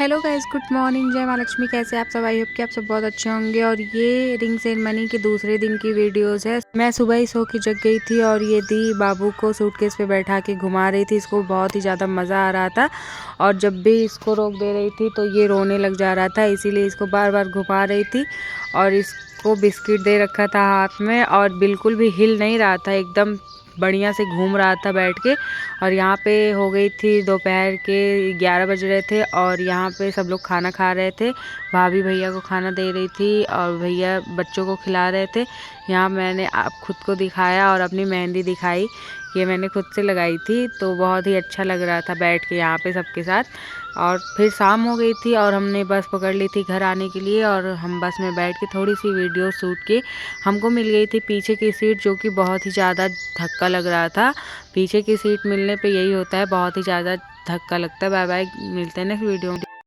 Hello guys, good morning. जय माँ लक्ष्मी। कैसे आप सब? आई होप कि आप सब बहुत अच्छे होंगे। और ये रिंग सेरेमनी के दूसरे दिन की वीडियोस है। मैं सुबह ही सो के जग गई थी और ये दी बाबू को सूटकेस पे बैठा के घुमा रही थी। इसको बहुत ही ज़्यादा मज़ा आ रहा था और जब भी इसको रोक दे रही थी तो ये रोने लग जा रहा था, इसीलिए इसको बार बार घुमा रही थी। और इसको बिस्किट दे रखा था हाथ में और बिल्कुल भी हिल नहीं रहा था, एकदम बढ़िया से घूम रहा था बैठ के। और यहाँ पे हो गई थी दोपहर के 11 बज रहे थे और यहाँ पे सब लोग खाना खा रहे थे। भाभी भैया को खाना दे रही थी और भैया बच्चों को खिला रहे थे। यहाँ मैंने आप खुद को दिखाया और अपनी मेहंदी दिखाई। ये मैंने खुद से लगाई थी तो बहुत ही अच्छा लग रहा था बैठ के यहाँ पे सबके साथ। और फिर शाम हो गई थी और हमने बस पकड़ ली थी घर आने के लिए। और हम बस में बैठ के थोड़ी सी वीडियो शूट की। हमको मिल गई थी पीछे की सीट, जो कि बहुत ही ज़्यादा धक्का लग रहा था। पीछे की सीट मिलने पे यही होता है, बहुत ही ज़्यादा धक्का लगता है। बाय बाय, मिलते हैं नेक्स्ट वीडियो में।